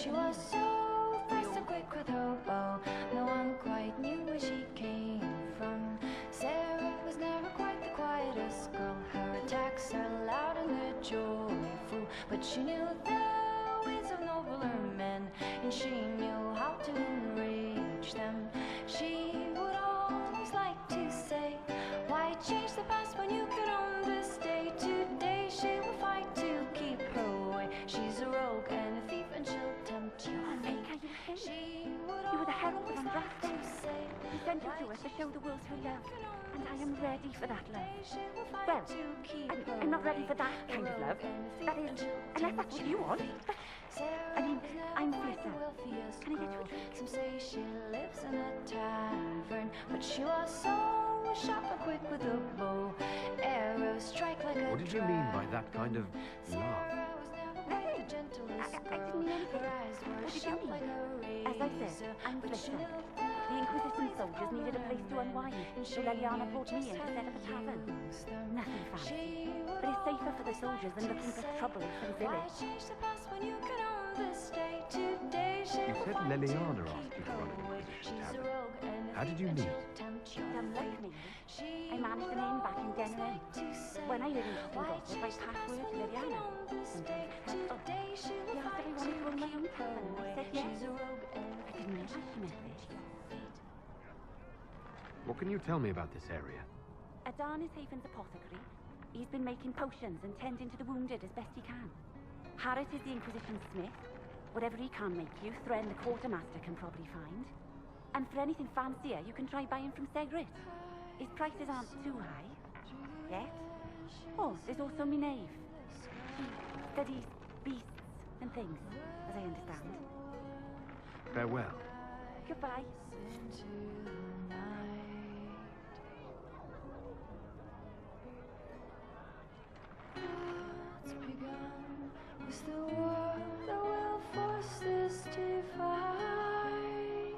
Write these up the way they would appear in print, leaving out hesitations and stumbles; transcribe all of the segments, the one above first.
She was so fast and quick with her bow. No one quite knew where she came from. Sarah was never quite the quietest girl. Her attacks are loud and they're joyful, but she knew the ways of nobler men, and she knew how to enrage them. She would always like to say, why change the past when you could own this day? Today she will fight to keep her way. She's a rogue and a thief, and she'll tempt your fate. She would You were the herald of always like to Andraste. say, He sent you to us to show the world her love, and I am ready for that love. Well, I'm not ready for that kind of love. That is, unless that's what you want. But, I mean, I'm Flitter. Can I get you a drink? Some say she lives in a tavern, but she was so sharp and quick with a bow. Arrows strike like a What did you mean by that kind of love? Nothing. I didn't mean anything. What did you mean? As I said, I'm Flitter. The Inquisition soldiers needed a place to unwind, so Leliana brought me in to set up a tavern. Nothing fancy, but it's safer for the soldiers than looking for trouble in some village. You said Leliana asked you to run an Inquisition tavern. How did you meet? Dumb luck, maybe. I managed an inn back in Denver. When I heard interesting gossip, I passed word to Leliana. And he asked if I wanted to run my own tavern, and I said yes. I didn't know she meant this. What can you tell me about this area? Adan is Haven's apothecary. He's been making potions and tending to the wounded as best he can. Harris is the Inquisition smith. Whatever he can't make you, Thren the quartermaster can probably find. And for anything fancier, you can try buying from Segret. His prices aren't too high. Yet. Oh, there's also Minave. She studies beasts and things, as I understand. Farewell. Goodbye. What's begun is the war that will force this divide.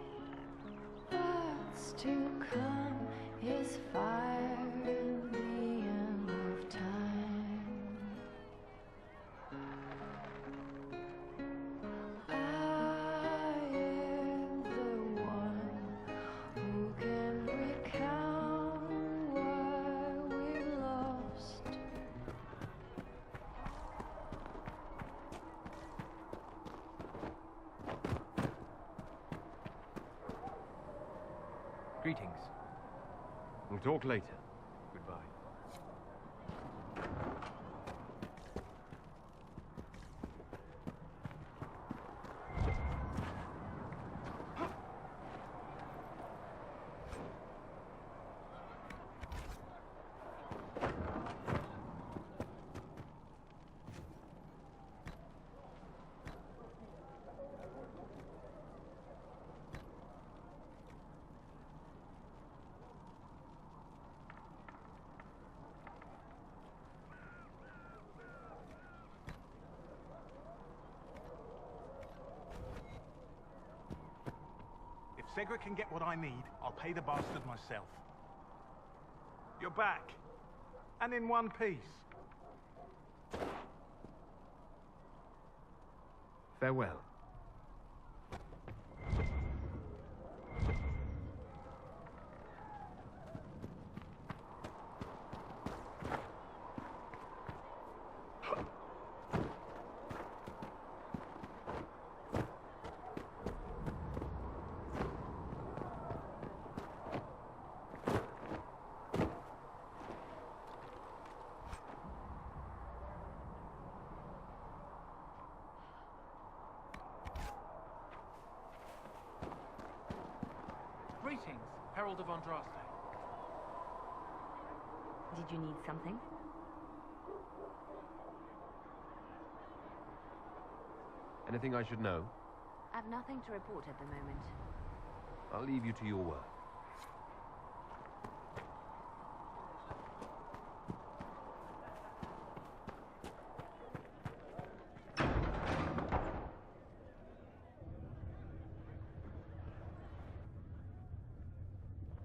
What's to come is fire and the end of time. I am the one who can recount what we lost. Greetings. We'll talk later. Goodbye. If Segret can get what I need, I'll pay the bastard myself. You're back. And in one piece. Farewell. Greetings, Herald of Andraste. Did you need something? Anything I should know? I've nothing to report at the moment. I'll leave you to your work.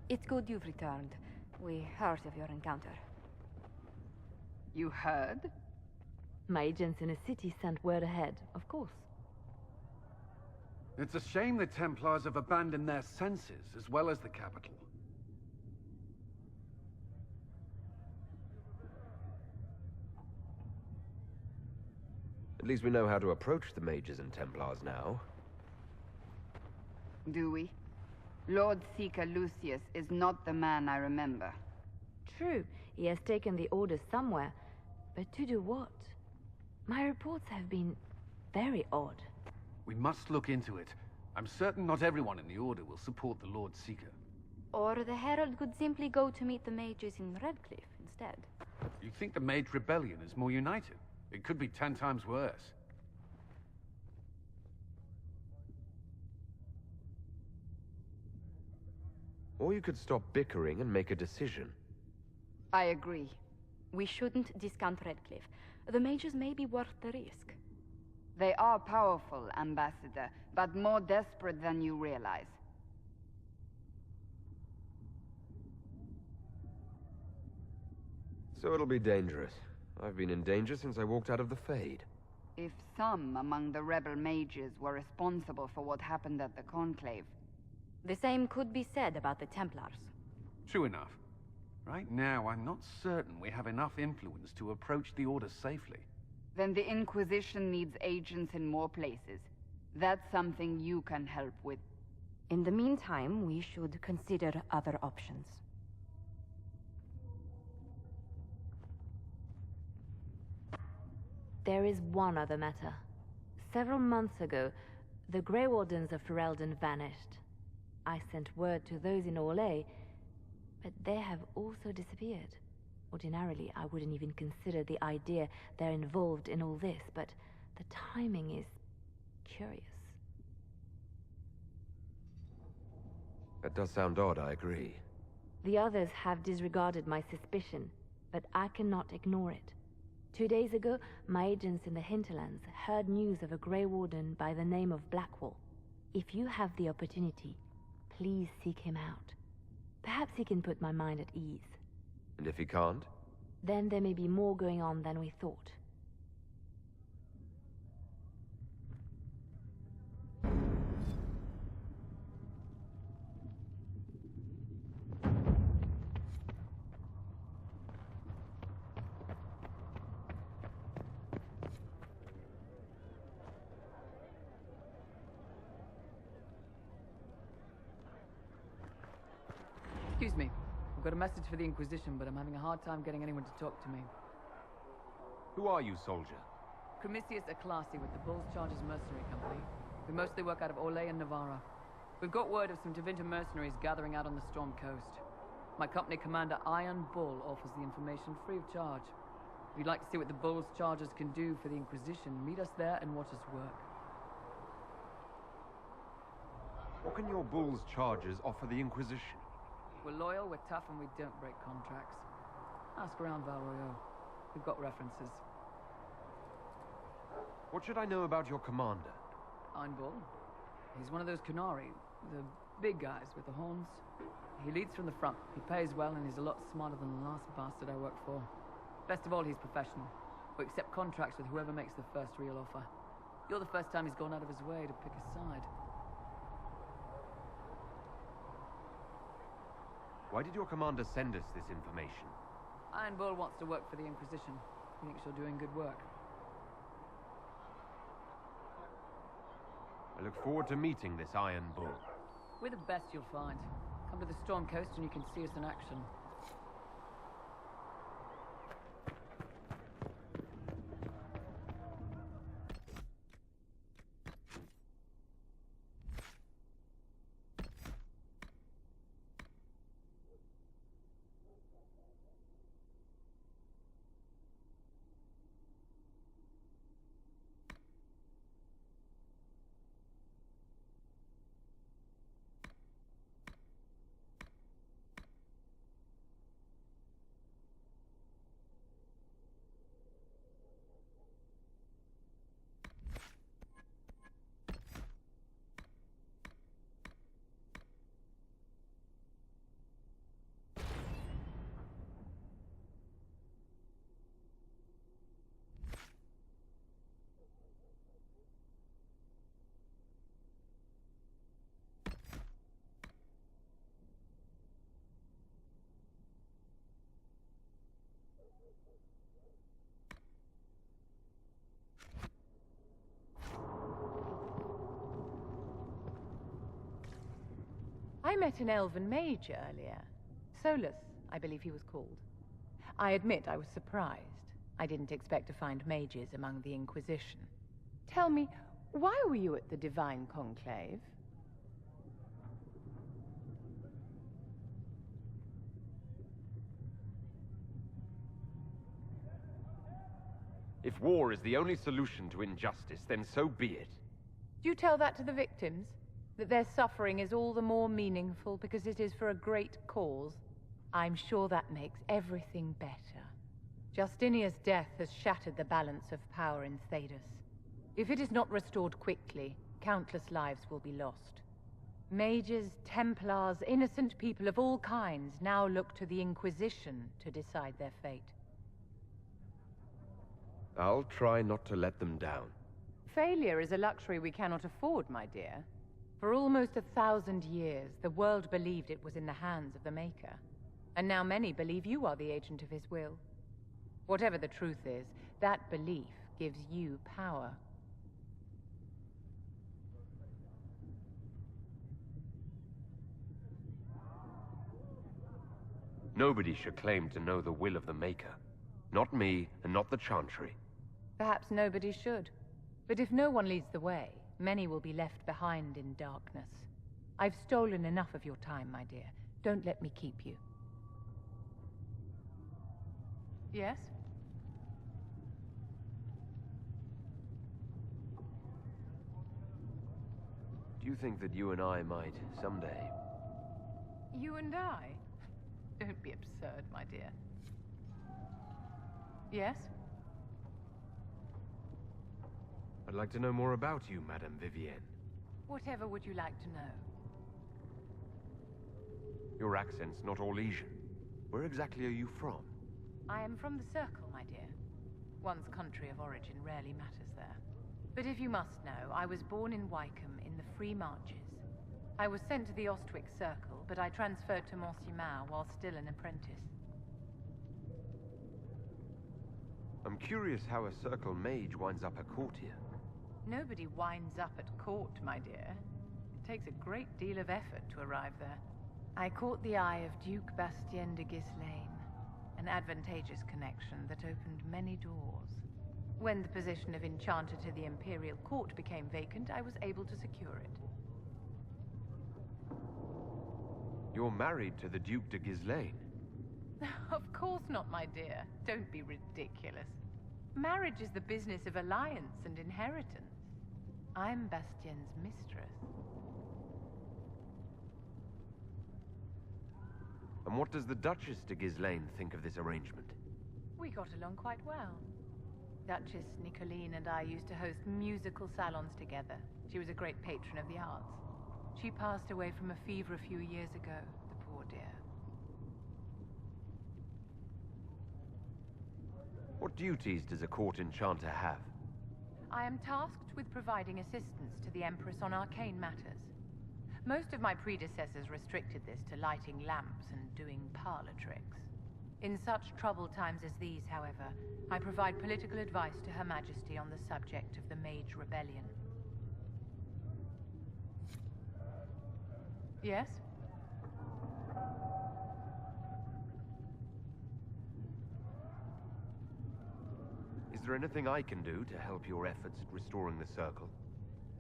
It's good you've returned. We heard of your encounter. You heard? My agents in the city sent word ahead, of course. It's a shame the Templars have abandoned their senses, as well as the capital. At least we know how to approach the mages and Templars now. Do we? Lord Seeker Lucius is not the man I remember. True, he has taken the orders somewhere, but to do what? My reports have been very odd. We must look into it. I'm certain not everyone in the Order will support the Lord Seeker. Or the Herald could simply go to meet the mages in Redcliffe instead. You think the Mage Rebellion is more united? It could be 10 times worse. Or you could stop bickering and make a decision. I agree. We shouldn't discount Redcliffe. The mages may be worth the risk. They are powerful, Ambassador, but more desperate than you realize. So it'll be dangerous. I've been in danger since I walked out of the Fade. If some among the rebel mages were responsible for what happened at the Conclave... The same could be said about the Templars. True enough. Right now, I'm not certain we have enough influence to approach the Order safely. Then the Inquisition needs agents in more places. That's something you can help with. In the meantime, we should consider other options. There is one other matter. Several months ago, the Grey Wardens of Ferelden vanished. I sent word to those in Orlais, but they have also disappeared. Ordinarily, I wouldn't even consider the idea they're involved in all this, but the timing is curious. That does sound odd, I agree. The others have disregarded my suspicion, but I cannot ignore it. 2 days ago, my agents in the hinterlands heard news of a Grey Warden by the name of Blackwall. If you have the opportunity, please seek him out. Perhaps he can put my mind at ease. And if he can't? Then there may be more going on than we thought. Excuse me. I've got a message for the Inquisition, but I'm having a hard time getting anyone to talk to me. Who are you, soldier? Cremisius Aclassi with the Bulls Chargers Mercenary Company. We mostly work out of Orlais and Navarra. We've got word of some Tevinter mercenaries gathering out on the Storm Coast. My company commander, Iron Bull, offers the information free of charge. If you'd like to see what the Bulls Chargers can do for the Inquisition, meet us there and watch us work. What can your Bulls Chargers offer the Inquisition? We're loyal, we're tough, and we don't break contracts. Ask around Val Royeaux. We've got references. What should I know about your commander? Iron Bull. He's one of those Kunari, the big guys with the horns. He leads from the front. He pays well, and he's a lot smarter than the last bastard I worked for. Best of all, he's professional. We accept contracts with whoever makes the first real offer. You're the first time he's gone out of his way to pick a side. Why did your commander send us this information? Iron Bull wants to work for the Inquisition. He thinks you're doing good work. I look forward to meeting this Iron Bull. We're the best you'll find. Come to the Storm Coast and you can see us in action. I met an elven mage earlier. Solus, I believe he was called. I admit I was surprised. I didn't expect to find mages among the Inquisition. Tell me, why were you at the Divine Conclave? If war is the only solution to injustice, then so be it. Do you tell that to the victims? That their suffering is all the more meaningful because it is for a great cause? I'm sure that makes everything better. Justinia's death has shattered the balance of power in Thedas. If it is not restored quickly, countless lives will be lost. Mages, Templars, innocent people of all kinds now look to the Inquisition to decide their fate. I'll try not to let them down. Failure is a luxury we cannot afford, my dear. For almost 1,000 years, the world believed it was in the hands of the Maker. And now many believe you are the agent of his will. Whatever the truth is, that belief gives you power. Nobody should claim to know the will of the Maker. Not me, and not the Chantry. Perhaps nobody should. But if no one leads the way, many will be left behind in darkness. I've stolen enough of your time, my dear. Don't let me keep you. Yes? Do you think that you and I might, someday... You and I? Don't be absurd, my dear. Yes? I'd like to know more about you, Madame Vivienne. Whatever would you like to know? Your accent's not Orlesian. Where exactly are you from? I am from the Circle, my dear. One's country of origin rarely matters there. But if you must know, I was born in Wycombe in the Free Marches. I was sent to the Ostwick Circle, but I transferred to Mont-Simon while still an apprentice. I'm curious how a Circle mage winds up at court here. Nobody winds up at court, my dear. It takes a great deal of effort to arrive there. I caught the eye of Duke Bastien de Ghislaine, an advantageous connection that opened many doors. When the position of Enchanter to the Imperial Court became vacant, I was able to secure it. You're married to the Duke de Ghislaine? Of course not, my dear. Don't be ridiculous. Marriage is the business of alliance and inheritance. I'm Bastien's mistress. And what does the Duchess de Ghislaine think of this arrangement? We got along quite well. Duchess Nicoline and I used to host musical salons together. She was a great patron of the arts. She passed away from a fever a few years ago, the poor dear. What duties does a court enchanter have? I am tasked with providing assistance to the Empress on arcane matters. Most of my predecessors restricted this to lighting lamps and doing parlor tricks. In such troubled times as these, however, I provide political advice to Her Majesty on the subject of the Mage Rebellion. Yes? Is there anything I can do to help your efforts at restoring the Circle?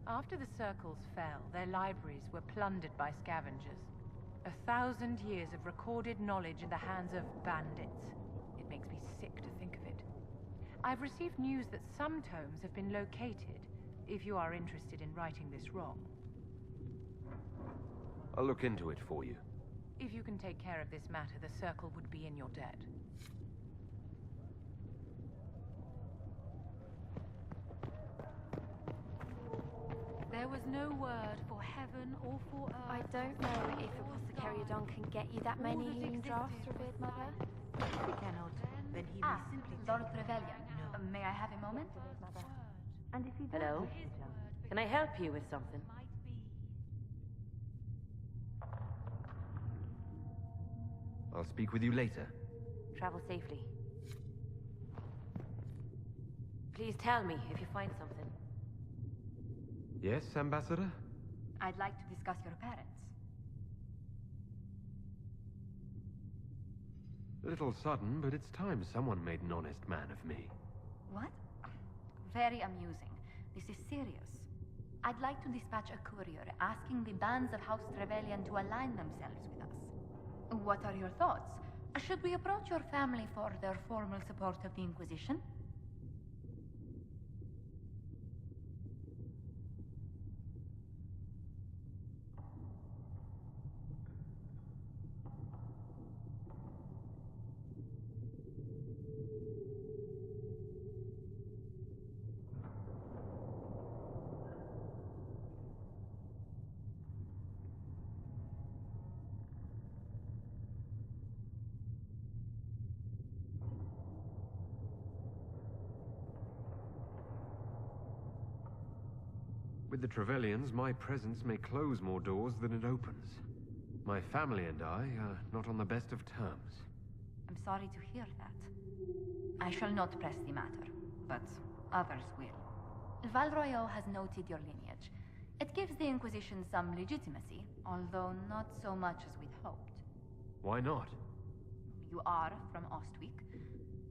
After the Circles fell, their libraries were plundered by scavengers. 1,000 years of recorded knowledge in the hands of bandits. It makes me sick to think of it. I've received news that some tomes have been located, if you are interested in righting this wrong. I'll look into it for you. If you can take care of this matter, the Circle would be in your debt. There was no word for heaven or for earth. I don't know if Apothecary can get you that many healing drafts, revered mother. If he cannot, then he may simply... Lord Trevelyan. May I have a moment? And if he Hello? Can I help you with something? I'll speak with you later. Travel safely. Please tell me if you find something. Yes, Ambassador? I'd like to discuss your parents. A little sudden, but it's time someone made an honest man of me. What? Very amusing. This is serious. I'd like to dispatch a courier asking the bands of House Trevelyan to align themselves with us. What are your thoughts? Should we approach your family for their formal support of the Inquisition? With the Trevelyans, my presence may close more doors than it opens. My family and I are not on the best of terms. I'm sorry to hear that. I shall not press the matter, but others will. Valroyo has noted your lineage. It gives the Inquisition some legitimacy, although not so much as we'd hoped. Why not? You are from Ostwick.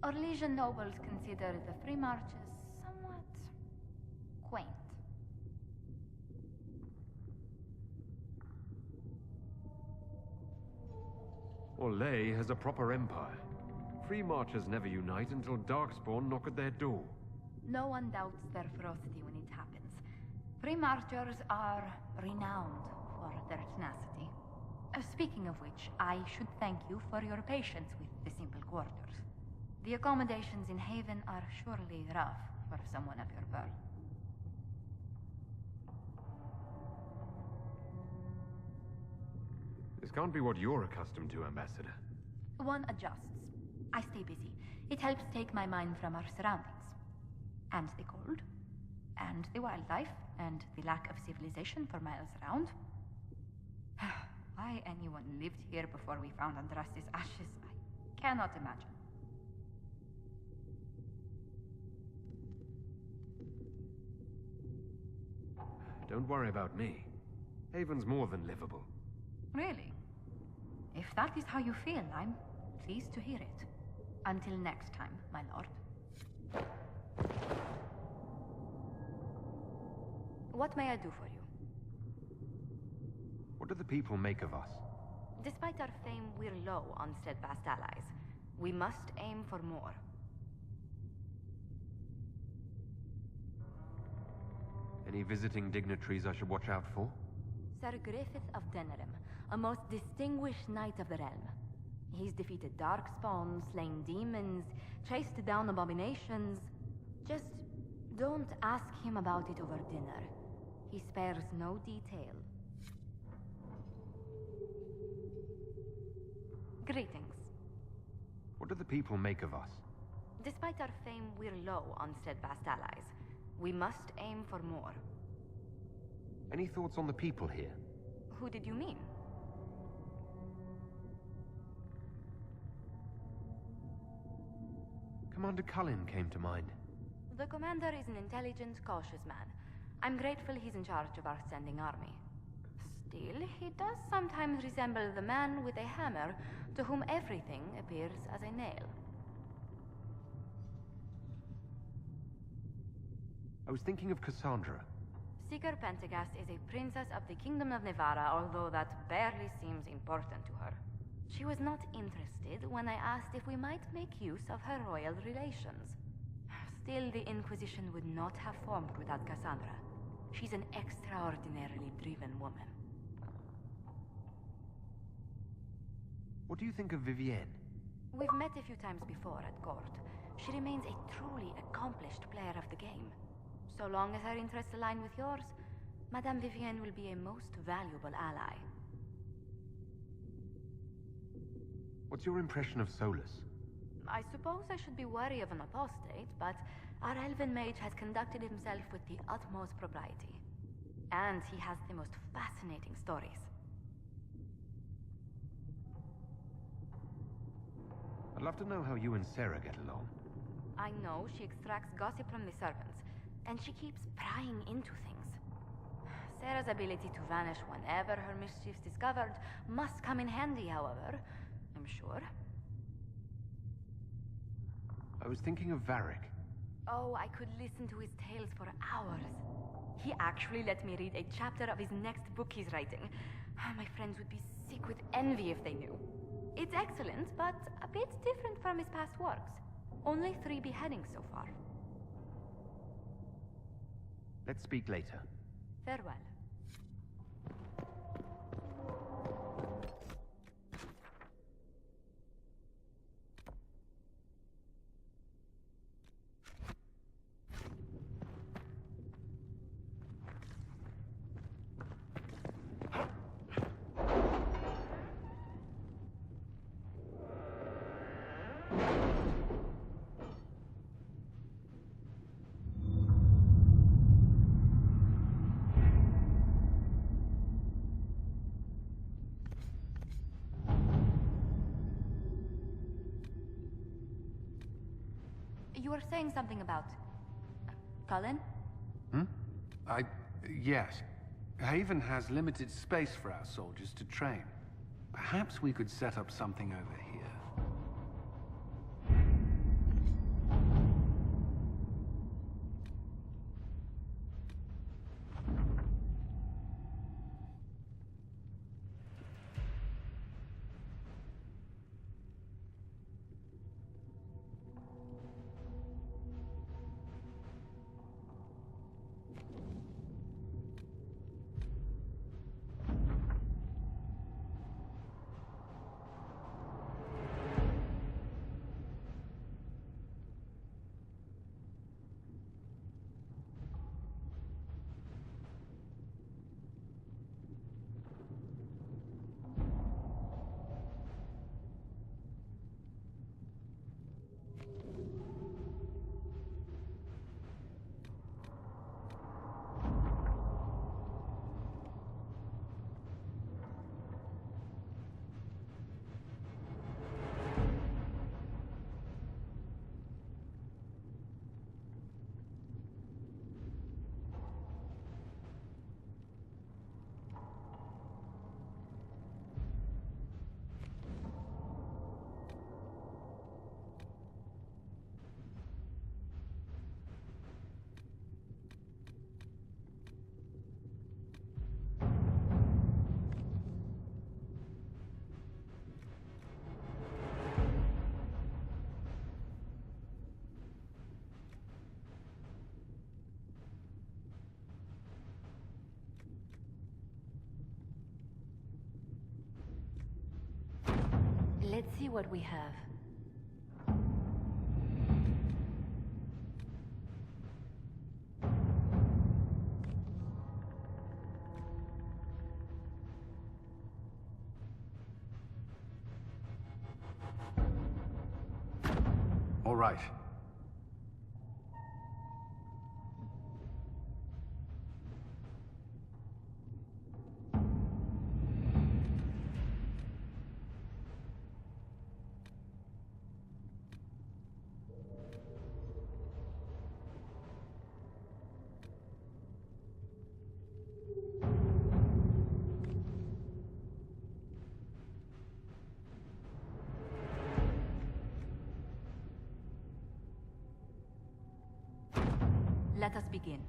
Orlesian nobles consider the Free Marches somewhat quaint. Orlais has a proper empire. Free marchers never unite until Darkspawn knock at their door. No one doubts their ferocity when it happens. Free Marchers are renowned for their tenacity. Speaking of which, I should thank you for your patience with the simple quarters. The accommodations in Haven are surely rough for someone of your birth. This can't be what you're accustomed to, Ambassador. One adjusts. I stay busy. It helps take my mind from our surroundings. And the cold. And the wildlife. And the lack of civilization for miles around. Why anyone lived here before we found Andraste's ashes, I cannot imagine. Don't worry about me. Haven's more than livable. Really? If that is how you feel, I'm pleased to hear it. Until next time, my lord. What may I do for you? What do the people make of us? Despite our fame, we're low on steadfast allies. We must aim for more. Any visiting dignitaries I should watch out for? Sir Griffith of Denerim, a most distinguished knight of the realm. He's defeated Darkspawn, slain demons, chased down abominations. Just don't ask him about it over dinner. He spares no detail. Greetings. What do the people make of us? Despite our fame, we're low on steadfast allies. We must aim for more. Any thoughts on the people here? Who did you mean? Commander Cullen came to mind. The commander is an intelligent, cautious man. I'm grateful he's in charge of our standing army. Still, he does sometimes resemble the man with a hammer to whom everything appears as a nail. I was thinking of Cassandra. Seeker Pentagast is a princess of the Kingdom of Nevarra, although that barely seems important to her. She was not interested when I asked if we might make use of her royal relations. Still, the Inquisition would not have formed without Cassandra. She's an extraordinarily driven woman. What do you think of Vivienne? We've met a few times before at court. She remains a truly accomplished player of the game. So long as her interests align with yours, Madame Vivienne will be a most valuable ally. What's your impression of Solus? I suppose I should be wary of an apostate, but our elven mage has conducted himself with the utmost propriety. And he has the most fascinating stories. I'd love to know how you and Sarah get along. I know she extracts gossip from the servants, and she keeps prying into things. Sarah's ability to vanish whenever her mischief's discovered must come in handy, however, I'm sure. I was thinking of Varric. Oh, I could listen to his tales for hours. He actually let me read a chapter of his next book he's writing. My friends would be sick with envy if they knew. It's excellent, but a bit different from his past works. Only 3 beheadings so far. Let's speak later. Farewell. You were saying something about... Cullen? Yes. Haven has limited space for our soldiers to train. Perhaps we could set up something over here. Let's see what we have. All right. Let us begin.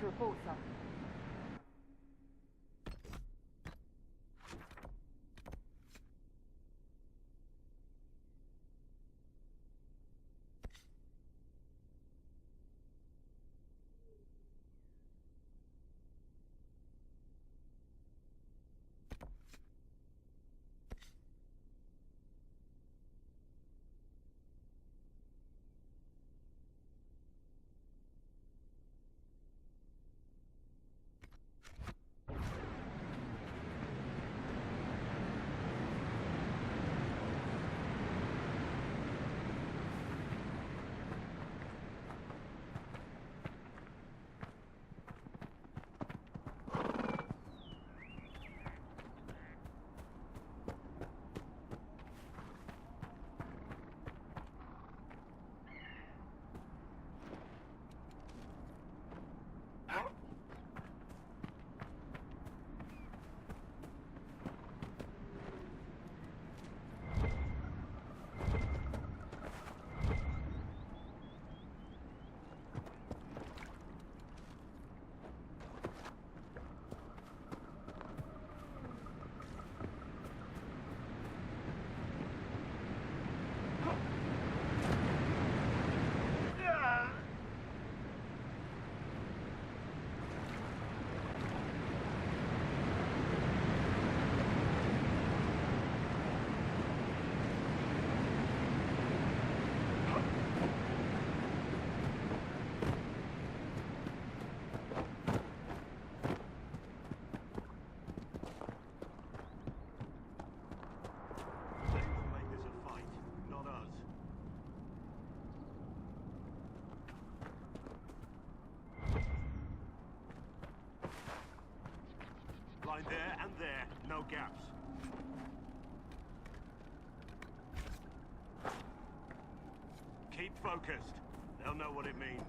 to report, sir. Line there and there, no gaps. Keep focused. They'll know what it means.